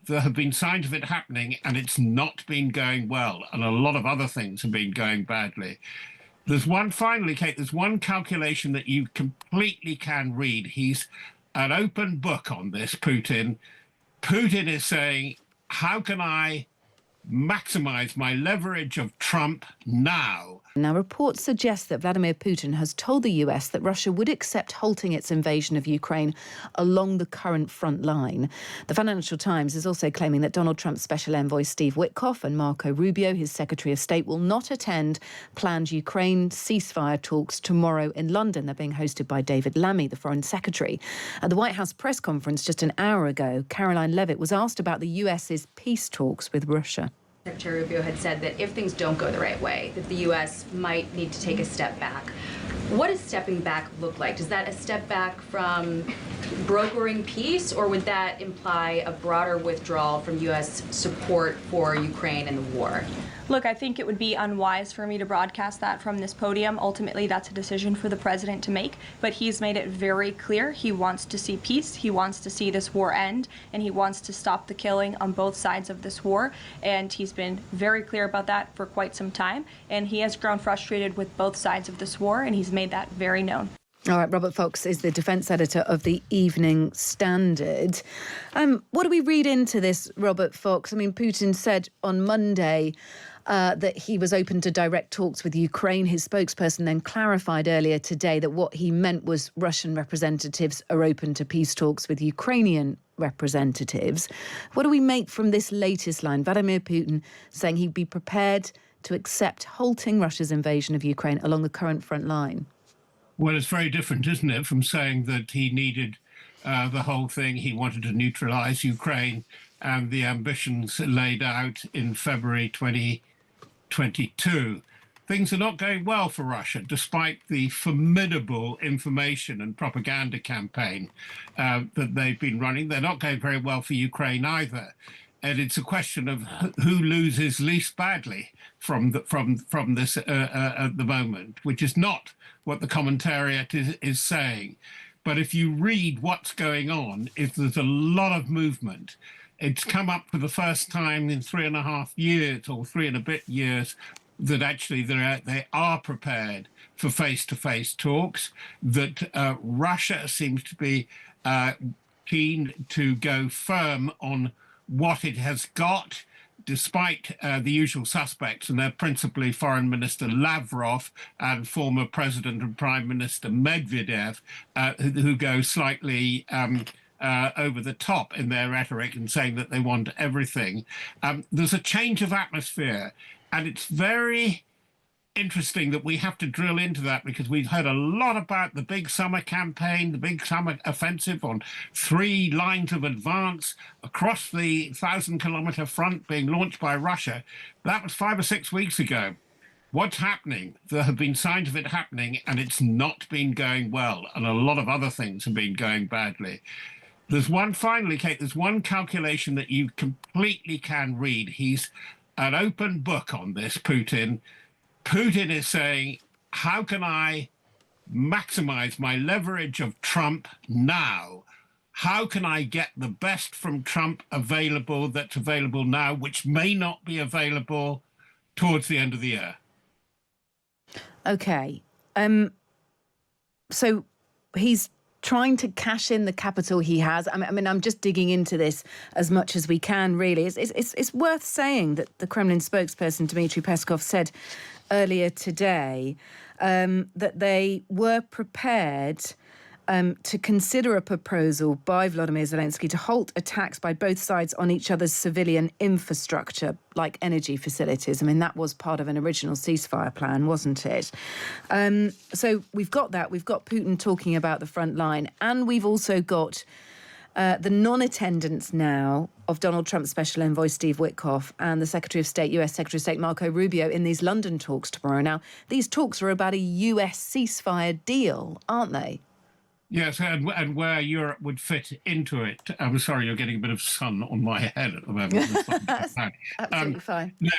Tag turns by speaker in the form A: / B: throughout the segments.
A: there have been signs of it happening, and it's not been going well, and a lot of other things have been going badly. There's one, finally, Kate, there's one calculation that you completely can read. He's an open book on this, Putin. Putin is saying, how can I maximize my leverage of Trump now?
B: Now, reports suggest that Vladimir Putin has told the US that Russia would accept halting its invasion of Ukraine along the current front line. The Financial Times is also claiming that Donald Trump's special envoy Steve Witkoff and Marco Rubio, his Secretary of State, will not attend planned Ukraine ceasefire talks tomorrow in London. They're being hosted by David Lammy, the Foreign Secretary. At the White House press conference just an hour ago, Caroline Leavitt was asked about the US's peace talks with Russia.
C: Secretary Rubio had said that if things don't go the right way, that the U.S. might need to take a step back. What does stepping back look like? Is that a step back from brokering peace, or would that imply a broader withdrawal from U.S. support for Ukraine and the war?
D: Look, I think it would be unwise for me to broadcast that from this podium. Ultimately, that's a decision for the president to make, but he's made it very clear he wants to see peace, he wants to see this war end, and he wants to stop the killing on both sides of this war, and he's been very clear about that for quite some time, and he has grown frustrated with both sides of this war, and he's made that very known.
B: All right, Robert Fox is the defence editor of the Evening Standard. What do we read into this, Robert Fox? I mean, Putin said on Monday that he was open to direct talks with Ukraine. His spokesperson then clarified earlier today that what he meant was Russian representatives are open to peace talks with Ukrainian representatives. What do we make from this latest line? Vladimir Putin saying he'd be prepared to accept halting Russia's invasion of Ukraine along the current front line.
A: Well, it's very different, isn't it, from saying that he needed the whole thing. He wanted to neutralize Ukraine and the ambitions laid out in February 2022. Things are not going well for Russia, despite the formidable information and propaganda campaign that they've been running. They're not going very well for Ukraine either. And it's a question of who loses least badly from this at the moment, which is not what the commentariat is saying. But if you read what's going on, if there's a lot of movement, it's come up for the first time in 3.5 years or 3 and a bit years that actually they are prepared for face-to-face talks, that Russia seems to be keen to go firm on what it has got, despite the usual suspects, and they're principally Foreign Minister Lavrov and former President and Prime Minister Medvedev, who go slightly over the top in their rhetoric and saying that they want everything. There's a change of atmosphere, and it's very interesting that we have to drill into that, because we've heard a lot about the big summer campaign, the big summer offensive on 3 lines of advance across the 1,000-kilometer front being launched by Russia. That was 5 or 6 weeks ago. What's happening? There have been signs of it happening, and it's not been going well, and a lot of other things have been going badly. There's one, finally, Kate, there's one calculation that you completely can read. He's an open book on this, Putin. Putin is saying, how can I maximize my leverage of Trump now? How can I get the best from Trump available that's available now, which may not be available towards the end of the year?
B: OK. So he's trying to cash in the capital he has. I mean, I'm just digging into this as much as we can, really. It's worth saying that the Kremlin spokesperson, Dmitry Peskov, said earlier today that they were prepared to consider a proposal by Volodymyr Zelensky to halt attacks by both sides on each other's civilian infrastructure, like energy facilities. I mean, that was part of an original ceasefire plan, wasn't it? So we've got that. We've got Putin talking about the front line, and we've also got the non-attendance now of Donald Trump's special envoy Steve Witkoff and the Secretary of State, US Secretary of State Marco Rubio, in these London talks tomorrow. Now, these talks are about a US ceasefire deal, aren't they?
A: Yes, and where Europe would fit into it. I'm sorry, you're getting a bit of sun on my head at the moment.
B: That's absolutely fine.
A: No,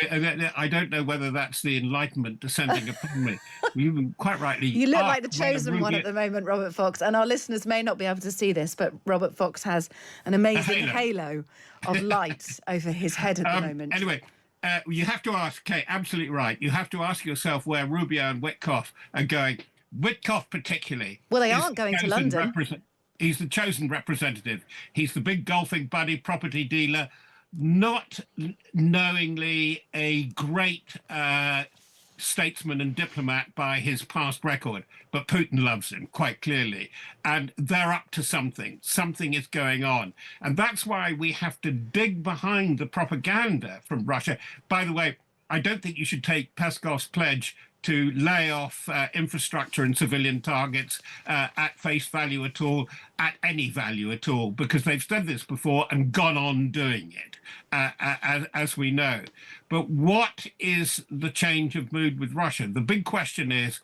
A: I don't know whether that's the Enlightenment descending upon me. You quite rightly
B: You look like
A: asked
B: the
A: whether
B: chosen one
A: Rubio-
B: at the moment, Robert Fox. And our listeners may not be able to see this, but Robert Fox has an amazing halo of light over his head at the moment.
A: Anyway, you have to ask, Kate, absolutely right. You have to ask yourself where Rubio and Witkoff are going. Witkoff particularly.
B: Well, they
A: is
B: aren't
A: the
B: going to
A: chosen
B: London.
A: He's the chosen representative. He's the big golfing buddy, property dealer, not knowingly a great statesman and diplomat by his past record, but Putin loves him quite clearly. And they're up to something. Something is going on. And that's why we have to dig behind the propaganda from Russia. By the way, I don't think you should take Peskov's pledge to lay off infrastructure and civilian targets at face value at all, at any value at all, because they've said this before and gone on doing it, as we know. But what is the change of mood with Russia? The big question is,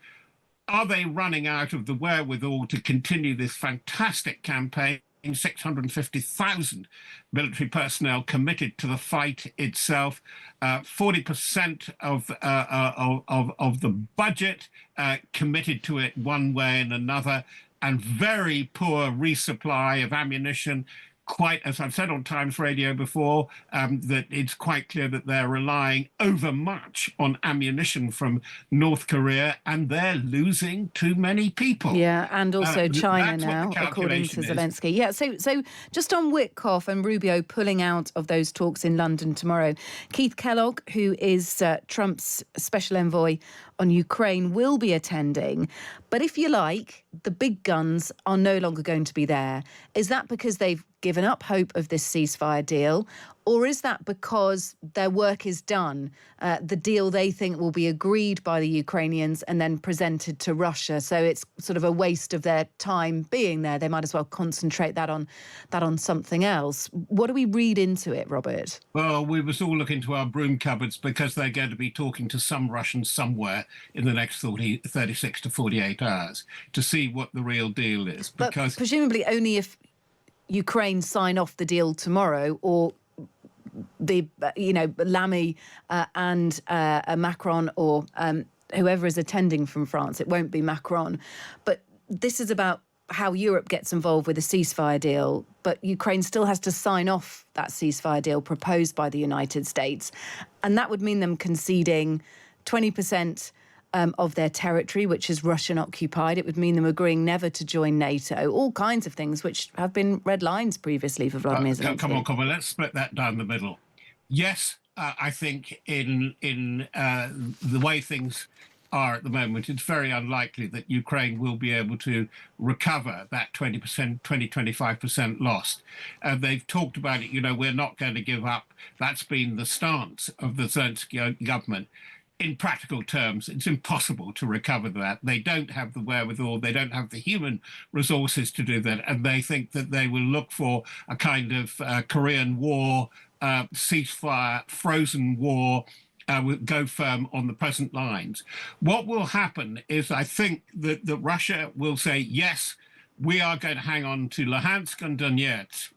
A: are they running out of the wherewithal to continue this fantastic campaign? 650,000 military personnel committed to the fight itself, 40% of the budget committed to it one way and another, and very poor resupply of ammunition. Quite, as I've said on Times Radio before, that it's quite clear that they're relying overmuch on ammunition from North Korea, and they're losing too many people.
B: Yeah, and also China
A: That's what the
B: now, according to
A: calculation is.
B: Zelensky. Yeah, so just on Witkoff and Rubio pulling out of those talks in London tomorrow, Keith Kellogg, who is Trump's special envoy on Ukraine, will be attending. But if you like, the big guns are no longer going to be there. Is that because they've given up hope of this ceasefire deal? Or is that because their work is done? The deal they think will be agreed by the Ukrainians and then presented to Russia. So it's sort of a waste of their time being there. They might as well concentrate that on something else. What do we read into it, Robert?
A: Well, we must all look into our broom cupboards, because they're going to be talking to some Russians somewhere in the next 36 to 48 hours to see what the real deal is. Because
B: But presumably only if Ukraine sign off the deal tomorrow, or the Lamy and Macron, or whoever is attending from France. It won't be Macron. But this is about how Europe gets involved with a ceasefire deal, but Ukraine still has to sign off that ceasefire deal proposed by the United States. And that would mean them conceding 20% of their territory, which is Russian occupied. It would mean them agreeing never to join NATO, all kinds of things which have been red lines previously for Vladimir Zelensky.
A: Come on, let's split that down the middle. Yes, I think in the way things are at the moment, it's very unlikely that Ukraine will be able to recover that 20%, 25% lost. They've talked about it, we're not going to give up. That's been the stance of the Zelensky government. In practical terms, it's impossible to recover that. They don't have the wherewithal, they don't have the human resources to do that, and they think that they will look for a kind of Korean War, ceasefire, frozen war, will go firm on the present lines. What will happen is, I think that Russia will say, yes, we are going to hang on to Luhansk and Donetsk.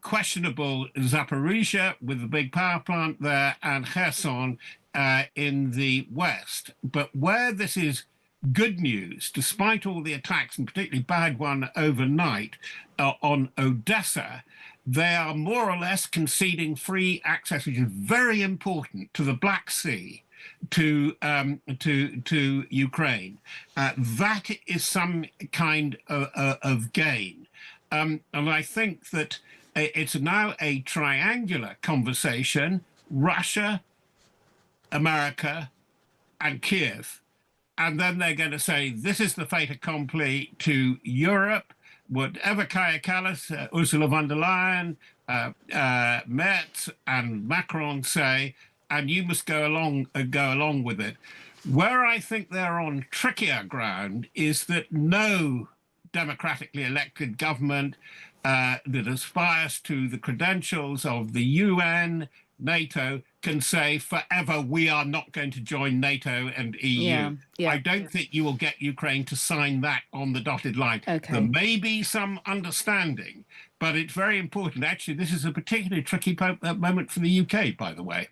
A: Questionable Zaporizhia with the big power plant there, and Kherson in the west. But where this is good news, despite all the attacks, and particularly bad one overnight on Odessa, they are more or less conceding free access, which is very important, to the Black Sea, to Ukraine. That is some kind of gain. And I think that it's now a triangular conversation: Russia, America, and Kiev. And then they're going to say, this is the fait accompli to Europe. Whatever Kaja Kallas, Ursula von der Leyen, Merz, and Macron say, and you must go along with it. Where I think they're on trickier ground is that no democratically elected government that aspires to the credentials of the UN, NATO, can say forever we are not going to join NATO and EU.
B: Yeah.
A: I don't think you will get Ukraine to sign that on the dotted line.
B: Okay.
A: There may be some understanding, but it's very important. Actually, this is a particularly tricky moment for the UK, by the way.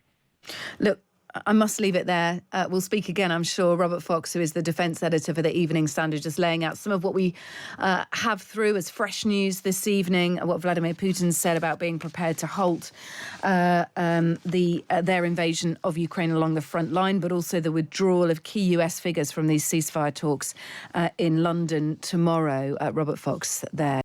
B: Look, I must leave it there. We'll speak again, I'm sure. Robert Fox, who is the defence editor for the Evening Standard, just laying out some of what we have through as fresh news this evening, what Vladimir Putin said about being prepared to halt their invasion of Ukraine along the front line, but also the withdrawal of key US figures from these ceasefire talks in London tomorrow. Robert Fox there.